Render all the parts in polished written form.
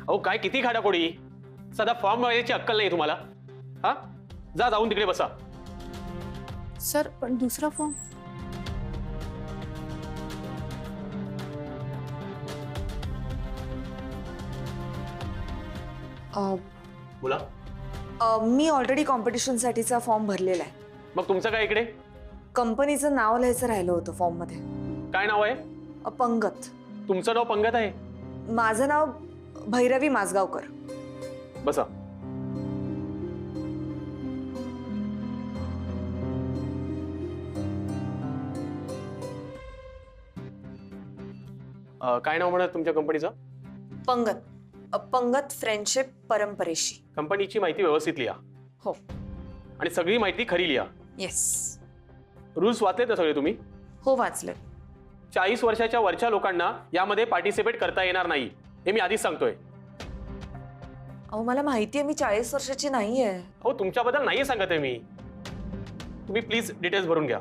अहो काय किती खाडाखोडी, सदा फॉर्म भरायची अक्कल नाही तुम्हाला? हा, जा जाऊन तिकडे बसा. सर पण दुसरा फॉर्म. बोला. मी ऑलरेडी कॉम्पिटिशनसाठीचा फॉर्म भरलेला आहे. मग तुमचं काय इकडे? कंपनीचं नाव लिहायचं राहिलं होतं फॉर्ममध्ये. काय नाव आहे? पंगत. तुमचं नाव पंगत आहे? माझं नाव भैरवी माझगावकर. बसा. काय नाव म्हणत तुमच्या कंपनीचं? पंगत. पंगत फ्रेंडशिप परंपरेशी. कंपनीची माहिती व्यवस्थित लिहा. हो. आणि सगळी माहिती खरी लिहा. येस. रूल्स वाचले तर सगळे तुम्ही? हो वाचले. 40 वर्षाच्या वरच्या लोकांना यामध्ये पार्टिसिपेट करता येणार नाही, हे मी आधीच सांगतोय. अहो मला माहिती आहे मी 40 वर्षाची नाहीये. हो तुमच्याबद्दल नाही सांगत आहे मी. तुम्ही प्लीज डिटेल्स भरून घ्या.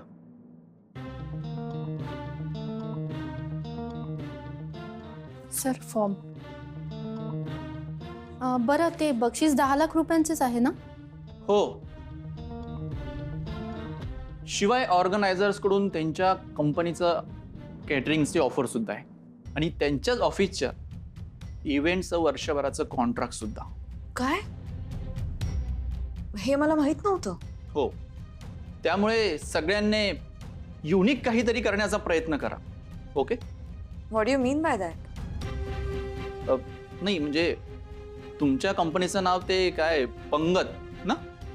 Sir form. बरं ते बक्षीस 10 लाख रुपयांचेच आहे ना? हो. शिवाय ऑर्गनायझर्स कडून त्यांच्या कंपनीचं कॅटरिंगची ऑफर सुद्धा आहे आणि त्यांच्याच ऑफिसच्या इव्हेंटचं वर्षभराचं कॉन्ट्रॅक्ट सुद्धा. काय? हे मला माहित नव्हतं. हो. त्यामुळे सगळ्यांनी युनिक काहीतरी करण्याचा प्रयत्न करा. Okay. What you mean by that? नाही म्हणजे तुमच्या कंपनीचं नाव ते काय पंगत ना,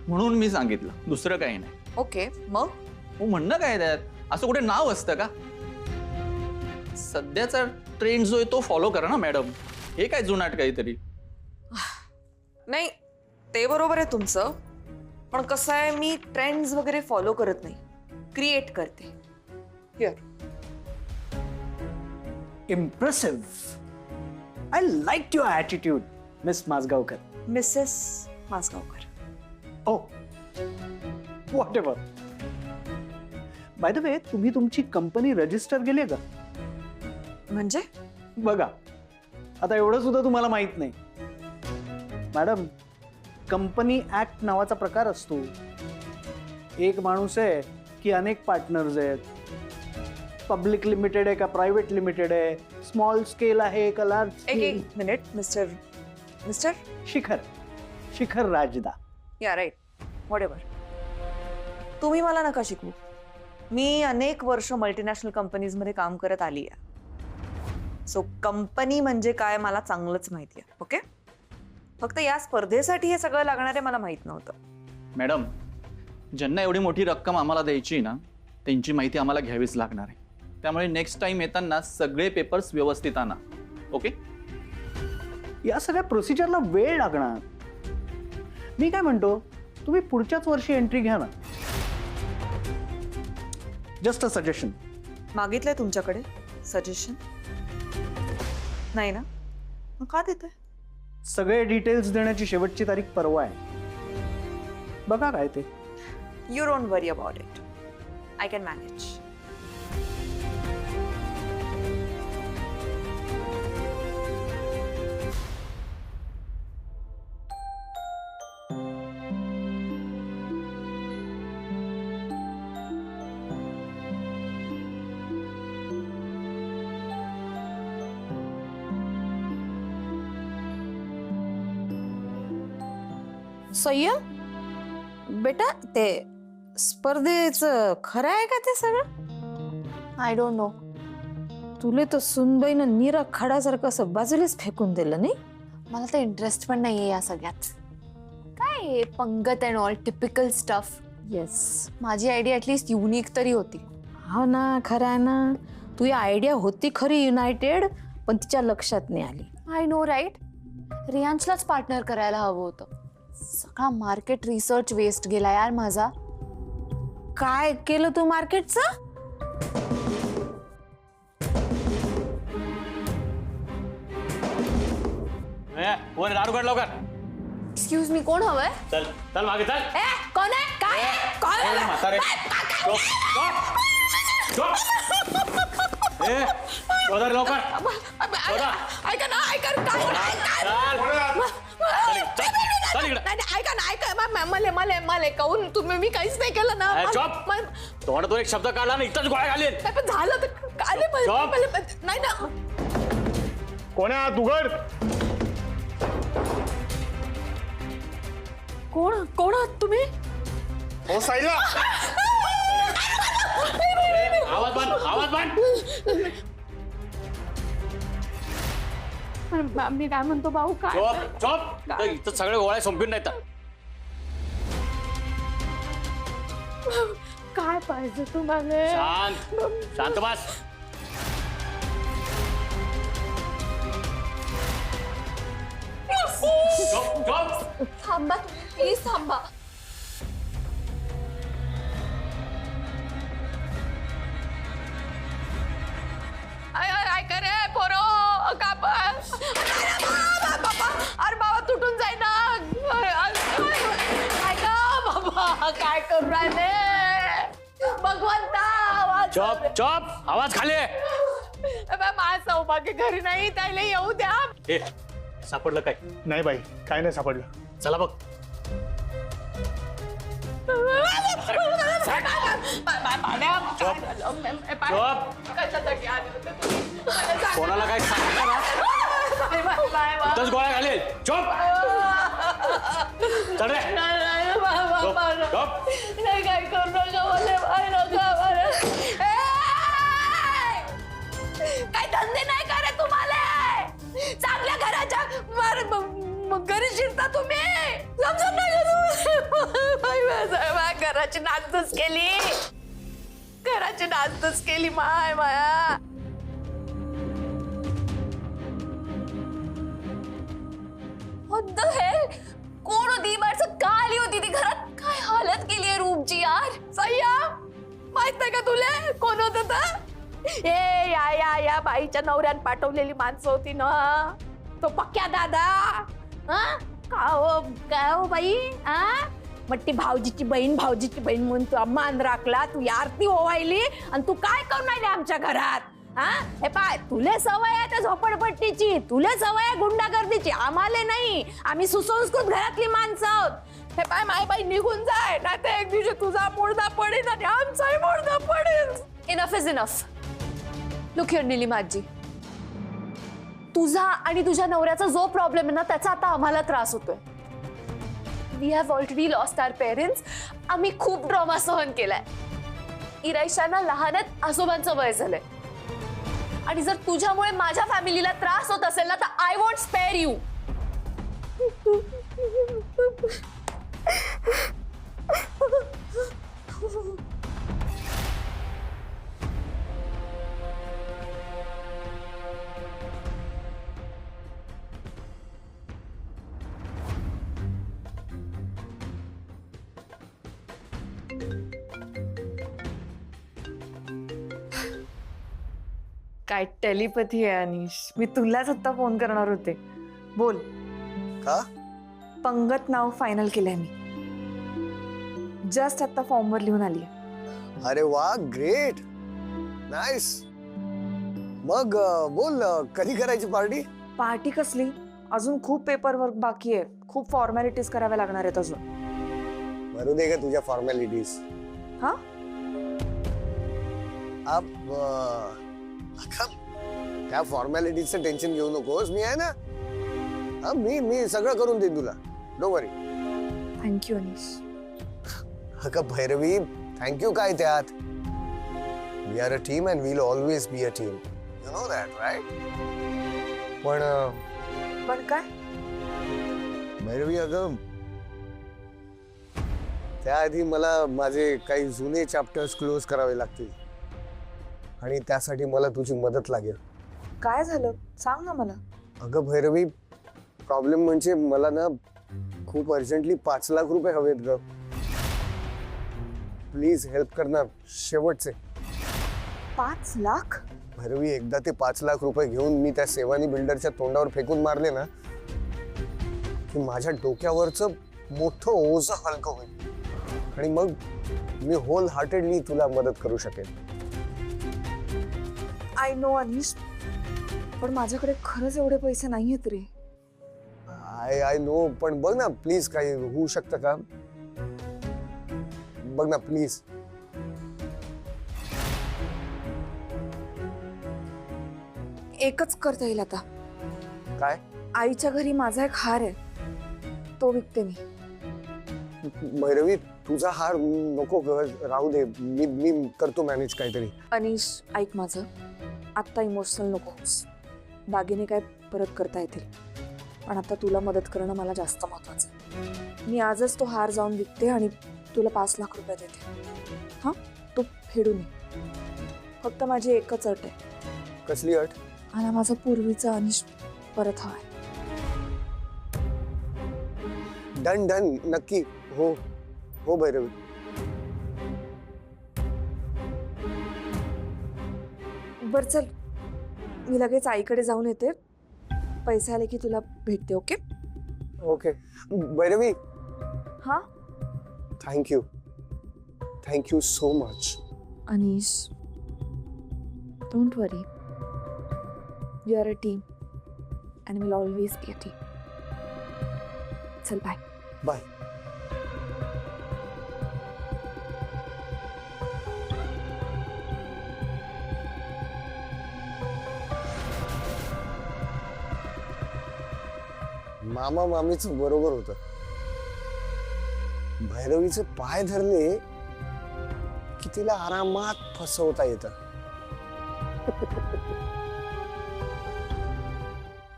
म्हणून मी सांगितलं, दुसरं काही नाही. ओके. मग म्हणणं काय त्यात? असं कुठे नाव असतं का? सध्याचा ट्रेंड जो आहे तो फॉलो करा ना मॅडम. हे काय जुनाट काहीतरी. नाही ते बरोबर आहे तुमचं, पण कसं आहे मी ट्रेंड्स वगैरे फॉलो करत नाही, क्रिएट करते. Here. Impressive. I liked your attitude, Miss Mazgaonkar. Mrs Mazgaonkar. Oh, whatever. By the way, तुम्ही तुमची कंपनी रजिस्टर केली का? म्हणजे बघा, आता एवढं सुद्धा तुम्हाला माहित नाही. मॅडम, कंपनी ऍक्ट नावाचा प्रकार असतो. एक माणूस आहे की अनेक पार्टनर्स आहेत. पब्लिक लिमिटेड आहे का प्रायव्हेट लिमिटेड आहे, स्मॉल स्केल आहे का लार्ज. एक मिनिट. मिस्टर मिस्टर शिखर राजदा. या राईट. What ever. तुम्ही मला नका शिकवू. मी अनेक वर्ष मल्टीनॅशनल कंपनीजमध्ये काम करत आली आहे. सो कंपनी म्हणजे काय मला चांगलंच माहिती आहे. ओके. फक्त या स्पर्धेसाठी हे सगळं लागणार आहे मला माहित नव्हतं. मॅडम, ज्यांना एवढी मोठी रक्कम आम्हाला द्यायची ना, त्यांची माहिती आम्हाला घ्यावीच लागणार आहे. त्यामुळे नेक्स्ट टाइम येताना सगळे पेपर्स व्यवस्थित आणा. ओके. या सगळ्या प्रोसिजरला वेळ लागणार. मी काय म्हणतो, तुम्ही पुढच्याच वर्षी एंट्री घ्या ना. Just a suggestion. मागितलंय तुमच्याकडे सजेशन? नाही ना, मग का देतोय? सगळे डिटेल्स देण्याची शेवटची तारीख परवा आहे. बघा काय ते. You don't worry about it. I can manage. संयम बेटा, ते स्पर्धेचं खरं आहे का ते सगळं? I don't know. तुले तर सुनबाईनं नीरा खडासारखं असं बाजूलाच फेकून दिलं नाही. मला तर इंटरेस्ट पण नाहीये या सगळ्यात. काय पंगत and all typical stuff. Yes. माझी आयडिया ॲटलिस्ट युनिक तरी होती. हो ना, खरं आहे ना. तुझी आयडिया होती खरी युनायटेड, पण तिच्या लक्षात नाही आली. I know right. रियांशलाच पार्टनर करायला हवं होतं. सगळा मार्केट रिसर्च वेस्ट गेला यार माझा. काय केलं तू मार्केटचं? वर दारू काढ लवकर. एक्सक्यूज मी, कोण हवंय? चल चल मागे चल. कोण आहे? काय? कोण आहे? म्हातारे. शोधा रे लवकर. शोधा. ऐका ना ऐका ना, काय चल इकडे. नाही, ऐका ना ऐका मला कहून तुम्ही मी काहीच नाही केलं ना. चॉप. तोंडातून एक शब्द काढला ना इथंच गोळ्या घालेल. नाही, पण झालं तर काय Stop. नाही ना. कोण आहे उघड? कोण आहात तुम्ही? हो साईला. आवाज बंद. मी काय म्हणतो भाऊ काय चॉप. इथं सगळे गोळ्या संपून नाही तर. काय पाहिजे तुम्हाला? शांत बस. चॉप. थांबा प्लीज थांबा. ऐका रे पोरो अरे बाबा तुटून जाई ना. ऐका बाबा काय करू राहिले भगवंता. आवाज चॉप. आवाज खाली. माझं सौभाग्य घरी नाही त्याला येऊ द्या. ए सापडलं काय? नाही बाई, काय नाही सापडलं. चला बघ. कशासाठी आले होते तुम्ही? कोणाला काय सांगितलं ना इथंच गोळ्या घालेल. चॉप. चल रे. काय करू नका बोले काय धंदे नाही का रे तुम्हाला? चांगल्या घराच्या घरी शिरता तुम्ही. समजून नाही घराची नाचधूस केली. घराची नाचधूस केली माय माया. What the hell? कोण होती माणसं? का आली होती ती घरात? काय हालत केली आहे रूमची यार. सह्या माहित नाही का तुले कोण होत तर? ए या बाईच्या नवऱ्यान पाठवलेली माणसं होती ना. तो पक्क्या दादा. काय हो बाई? मग ती भाऊजीची बहीण म्हणून तू मान राखला. तू आरती ओवायली आणि तू काय करून राहिली आमच्या घरात? हे पाय तुले सवय आहे त्या झोपडपट्टीची. तुले सवय आहे गुंडागर्दीची. आम्हाला नाही. आम्ही सुसंस्कृत घरातली माणसं आहोत. हे पाय माय बाई निघून जाय ना तर एक दिवशी तुझा मुर्दा पडेल आणि आमचाही मुर्दा पडेल. Enough is enough. Look here Nilima आजी, तुझा आणि तुझ्या नवऱ्याचा जो प्रॉब्लेम आहे ना त्याचा आता आम्हाला त्रास होतोय. We have already lost our parents. आम्ही खूप ड्रामा सहन केलाय. इरायशाना लहानच आजोबांचं वय झालंय आणि जर तुझ्यामुळे माझ्या फॅमिलीला त्रास होत असेल ना तर आय वॉन्ट स्पेअर यू. काय टेलिपॅथी आहे अनिश. मी तुलाच आता फोन करणार होते. बोल. का? पंगत नाव फायनल केलंय मी. जस्ट आता फॉर्मवर लिहून आली. अरे वा, ग्रेट, नाईस. मग बोल, कधी करायची पार्टी? पार्टी कसली? अजून खूप पेपर वर्क बाकी आहे. खूप फॉर्मॅलिटीज कराव्या लागणार आहेत अजून. भरू दे का तुझ्या फॉर्मॅलिटीज. हा त्या फॉर्मॅलिटीजचं टेन्शन घेऊ नकोस. मी आहे ना. मी सगळं करून देईन तुला. Don't worry. थँक्यू अनिश. अगं भैरवी, थँक्यू काय त्यात? We are a team and will always be a team. You know that right? पण काय? भैरवी अगं, त्याआधी मला माझे काही जुने चॅप्टर्स क्लोज करावे लागतील आणि त्यासाठी मला तुझी मदत लागेल. काय झालं सांग ना मला. अगं भैरवी, प्रॉब्लेम म्हणजे मला ना खूप अर्जंटली 5 लाख रुपये हवेत ग. प्लीज हेल्प कर ना. शेवटचे 5 लाख? भैरवी, एकदा ते 5 लाख रुपये घेऊन मी त्या सेवानी बिल्डरच्या तोंडावर फेकून मारले ना की माझ्या डोक्यावरचं मोठं ओझं हलकं होईल आणि मग मी होल हार्टेडली तुला मदत करू शकेन. आय नो अनिश, पण माझ्याकडे खरंच एवढे पैसे नाहीयेत रे. आय नो, पण बघ ना प्लीज, काही होऊ शकतं का? बघ ना प्लीज. एकच करता येईल आता. काय? आईच्या घरी माझा एक हार आहे, तो विकते मी. भैरवी, तुझा हार नको ग, राहू दे. मी करतो मॅनेज काहीतरी. अनिश, ऐक माझं, आत्ता इमोशनल नको होस. दागिने काय परत करता येतील, पण आता तुला मदत करणं मला जास्त महत्वाचं आहे. मी आजच तो हार जाऊन विकते आणि तुला 5 लाख रुपये देते. हा, तू फेडून ये. फक्त माझी एकच अट आहे. कसली अट? मला माझा पूर्वीचा अनिश परत हवाय. डन डन, नक्की. हो हो भैरवी. बर चल, मी लगेच आईकडे जाऊन येते. पैसे आले की तुला भेटते. Okay okay Bhairavi. हा, thank you so much. Anish, don't worry, we are a team and will always be a team. चल बाय. बाय. मामा मामीचं बरोबर होतं. भैरवीचे पाय धरले की तिला आरामात फसवता येतं.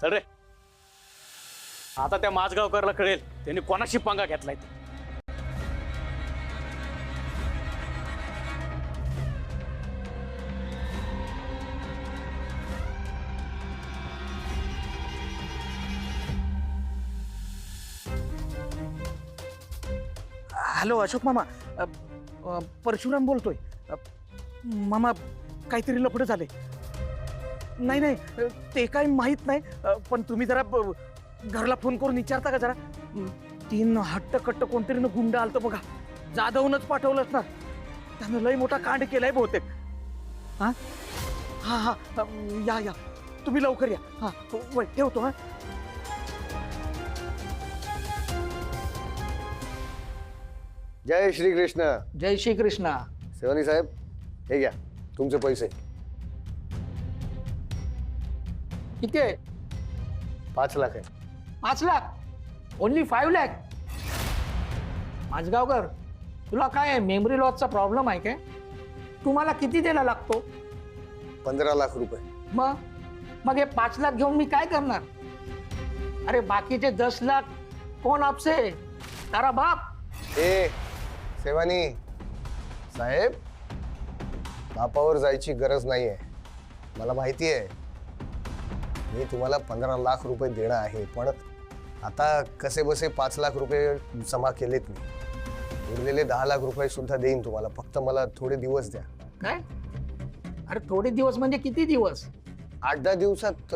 चल रे, आता त्या माझगावकरला कळेल त्यांनी कोणाशी पंगा घेतलाय ते. हॅलो अशोक मामा, परशुराम बोलतोय. मामा, काहीतरी लफडं झाले. नाही नाही, ते काय माहित नाही, पण तुम्ही जरा घरला फोन करून विचारता का जरा? 3 हट्टकट्ट कोणतरी गुंड आलतं बघा, जाधवनच पाठवलंच ना. त्यानं लय मोठा कांड केलाय बहुतेक. हा हा हा, या तुम्ही लवकर या. हा वय ठेवतो. हा, जय श्री कृष्ण. जय श्री कृष्णा. सेवानी साहेब, हे घ्या तुमचे पैसे. किती आहे? 5 लाख आहे. 5 लाख? ओनली 5 लाख? माझगावकर, तुला काय मेमरी लॉसचा प्रॉब्लेम आहे काय? तुम्हाला किती द्यायला लागतो? 15 लाख रुपये. मग हे 5 लाख घेऊन मी काय करणार? अरे बाकीचे 10 लाख कोण आपसे? तारा बाप. ए सेवानी साहेब, बापावर जायची गरज नाहीये. मला माहिती आहे, मी तुम्हाला 15 लाख रुपये देणं आहे, पण आता कसे बसे 5 लाख रुपये जमा केलेत मी. उरलेले 10 लाख रुपये सुद्धा देईन तुम्हाला, फक्त मला थोडे दिवस द्या. काय? अरे थोडे दिवस म्हणजे किती दिवस? 8-10 दिवसात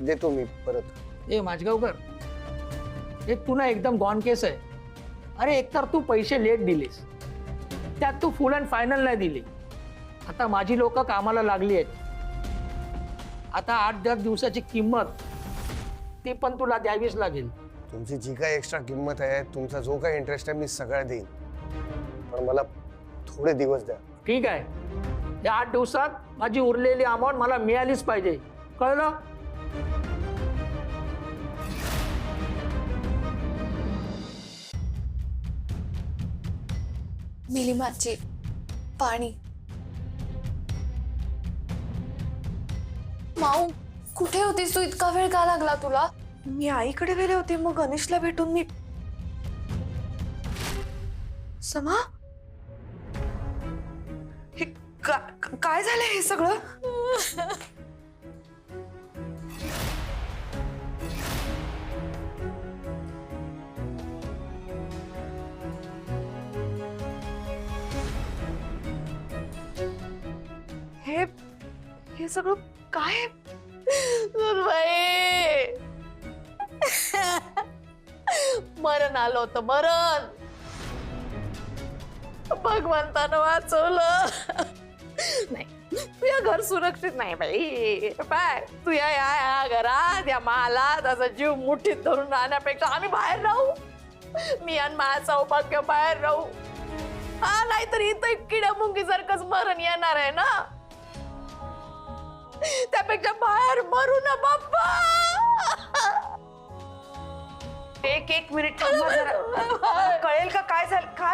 देतो मी परत. ए माझगावकर, हे तू ना एकदम गॉन केस आहे. अरे एकतर तू पैसे लेट दिलेस, त्यात तू फुल अँड फायनल नाही दिली. आता माझी लोक कामाला लागली आहेत. आता 8-10 दिवसाची किंमत ती पण तुला द्यावीच लागेल. तुमची जी काय एक्स्ट्रा किंमत आहे, तुमचा जो काय इंटरेस्ट आहे, मी सगळं देईन, पण मला थोडे दिवस द्या. ठीक आहे, या 8 दिवसात माझी उरलेली अमाऊंट मला मिळालीच पाहिजे, कळलं? मिलिमाची पाणी. माऊ, कुठे होतीस तू? इतका वेळ का लागला तुला? मी आईकडे गेले होते, मग अनिशला भेटून मी. समा, हे काय झालं हे सगळं? हे सगळं काय? सुनबाई, मरण आलं होतं, मरण. भगवंतानं वाचवलं. नाही, तुझ्या घर सुरक्षित नाही बाई. बाय तुझ्या या घरात या महालात असा जीव मुठीत धरून राहण्यापेक्षा आम्ही बाहेर राहू. मी आणि माझं सौभाग्य बाहेर राहू. हा नाहीतर इथं किड्या मुंगी सारखंच मरण येणार आहे ना. त्यापेक्षा बाहेर मरू ना बाप्पा. एक मिनिट थांबा जरा. कळेल का काय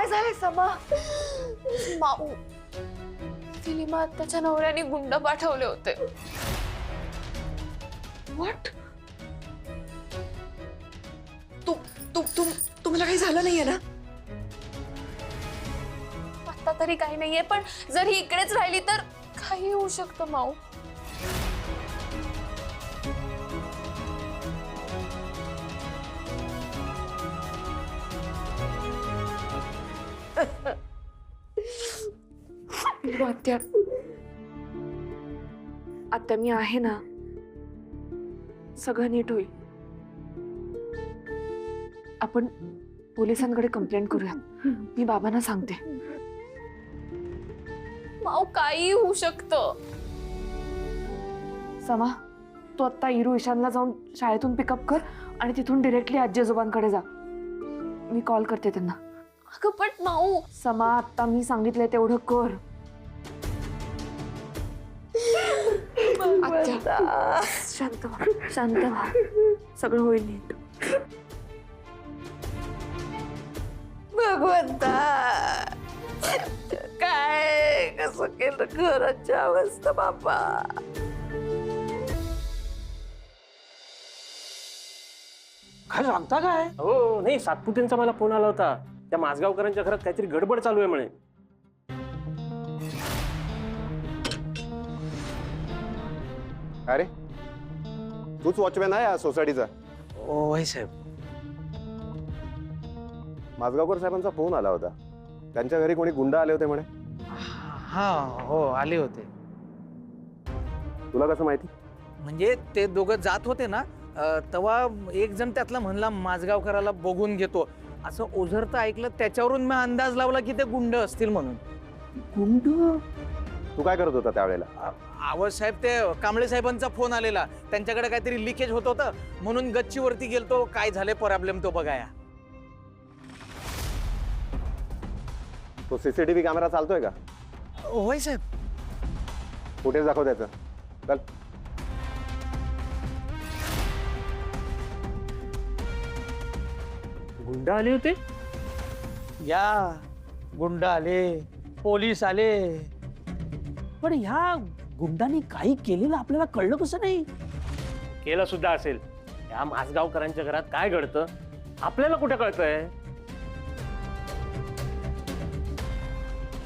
झालंय समा? माऊ तिलिमा त्याच्या नवऱ्याने गुंड पाठवले होते. व्हॉट? तुम्हाला काही झालं नाहीये ना? आता तरी काही नाहीये, पण जर ही इकडेच राहिली तर काही होऊ शकतं माऊ. आत्या आत्या मी आहे ना, सगळं नीट होईल. आपण पोलिसांकडे कंप्लेंट करूया. मी बाबांना सांगते. माऊ काही होऊ शकतं. समा तू आता इरू ईशानला जाऊन शाळेतून पिकअप कर आणि तिथून डिरेक्टली आजी आजोबांकडे जा. मी कॉल करते त्यांना. अगं पण माऊ. समा आता मी सांगितलंय तेवढं कर. आत्या, शांत व्हा, शांत व्हा. सगळं होईल नीट. भगवंता काय कसं केलं घराची अवस्था बाबा. काय सांगता काय? हो नाही, सातपुतेंचा मला फोन आला होता. त्या माझगावकरांच्या घरात काहीतरी गडबड चालू आहे म्हणे. अरे तूच वॉचमॅन आहे या सोसायटीचा? होय साहेब. माझगावकर साहेबांचा फोन आला होता. त्यांच्या घरी कोणी गुंड आले होते म्हणे. हा हो आले होते. तुला कसं माहिती? म्हणजे ते दोघं जात होते ना, तेव्हा एक जण त्यातला म्हणला माझगावकराला बघून घेतो असं ओझरतं ऐकलं. त्याच्यावरून मी अंदाज लावला की ते गुंड असतील म्हणून. गुंड? तू काय करत होता त्यावेळेला? आवाज साहेब ते कांबळे साहेबांचा फोन आलेला. त्यांच्याकडे काहीतरी लिकेज होत होतं म्हणून गच्चीवरती गेलतो. काय झाले प्रॉब्लेम तो बघाया. तो सीसीटीव्ही कॅमेरा चालतोय का? होय साहेब. फुटेज दाखव त्याचं. चल. गुंड आले होते? या गुंड आले, पोलीस आले, पण ह्या गुंडांनी काही केलेलं आपल्याला कळलं कसं नाही? केलं सुद्धा असेल. या माझगावकरांच्या घरात काय घडतं आपल्याला कुठे कळतंय?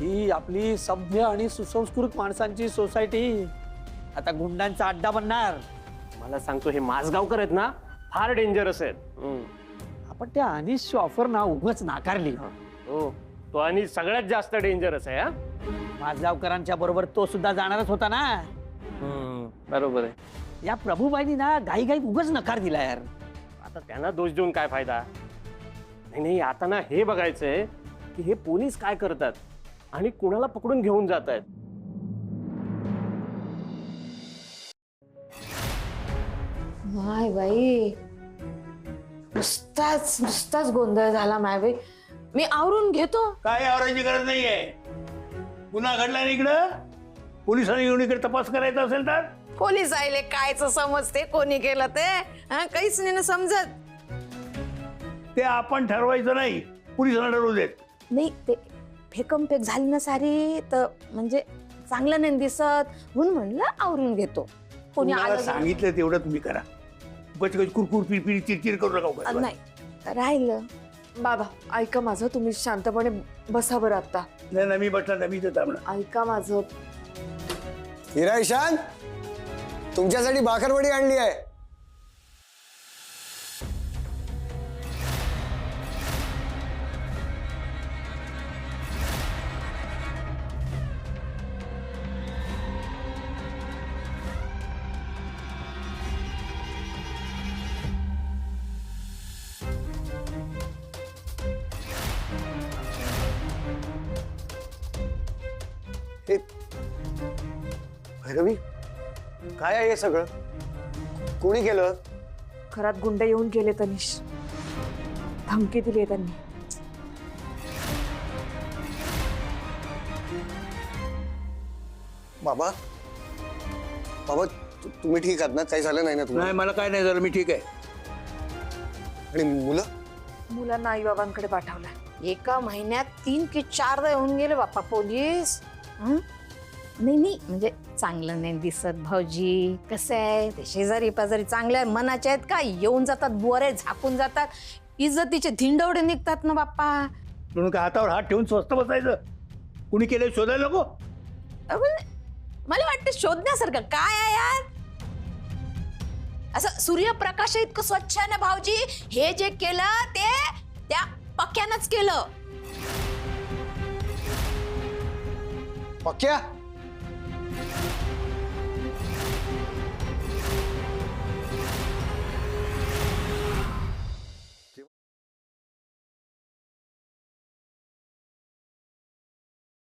ही आपली सभ्य आणि सुसंस्कृत माणसांची सोसायटी आता गुंडांचा अड्डा बनणार. मला सांगतो, हे माझगावकर आहेत ना, फार डेंजरस आहेत. आपण त्या अनिशची ऑफर ना उगाच नाकारली. हो, तो आणि सगळ्यात जास्त डेंजरस आहे. हा माझगावकरांच्या बरोबर तो सुद्धा जाणारच होता ना. बरोबर आहे. या प्रभूबाईंनी ना घाई घाई उगाच नकार दिला यार. आता त्यांना दोष देऊन काय फायदा? नाही नाही, आता ना हे बघायचंय की हे पोलीस काय करतात आणि कुणाला पकडून घेऊन जात आहेत. माय बाई, नुसताच गोंधळ झाला माय बाई. मी आवरून घेतो. काय आवरायची गरज नाहीये. गुन्हा घडला इकडं, पोलिसांनी येऊन इकडे तपास करायचा असेल तर पोलीस आले कायच समजते कोणी केलं ते. हा काहीच नाही ना समजत. ते आपण ठरवायचं नाही, पोलिसांना ठरवू देत. नाही ते फेकमफेक झाली ना सारी, तर म्हणजे चांगलं नाही दिसत म्हणून म्हणलं आवरून घेतो. कोणी तुम्हाला आलं सांगितलं तेवढं तुम्ही करा. कुरकुर पिरपिरी चिरचिर करू नका उगाच. नाही राहिलं. बाबा ऐका माझं, तुम्ही शांतपणे बसा बरं. आता नाही ना, मी बसला ना, मी तर थांबणार. ऐका माझं. हिरा ईशान, तुमच्यासाठी भाकरवडी आणली आहे. हे भैरवी काय आहे हे सगळं? कोणी केलं? घरात गुंड येऊन गेले तनिष, धमकी दिली त्यांनी. बाबा बाबा तुम्ही ठीक आहात ना? काही झालं नाही ना तुम्हाला? नाही मला काय नाही झालं, मी ठीक आहे. आणि मुलं? मुलांना आई बाबांकडे पाठवलं. एका महिन्यात 3 की 4दा येऊन गेले बाप्पा पोलीस. हं? नाही म्हणजे चांगलं नाही दिसत भाऊजी. कसं आहे, ते शेजारी पाजारी चांगल्या मनाचे आहेत का? येऊन जातात, बोरे झाकून जातात, इज्जतीचे धिंडवडे निघतात ना बाप्पा. म्हणून काय हातावर हात ठेवून स्वस्त बसायचं? कुणी केलं शोधायला नको? मला वाटतं शोधण्यासारखं काय आहे यार? असं सूर्यप्रकाश इतकं स्वच्छ आहे ना भाऊजी. हे जे केलं ते त्या पक्क्यानंच केलं. पक्या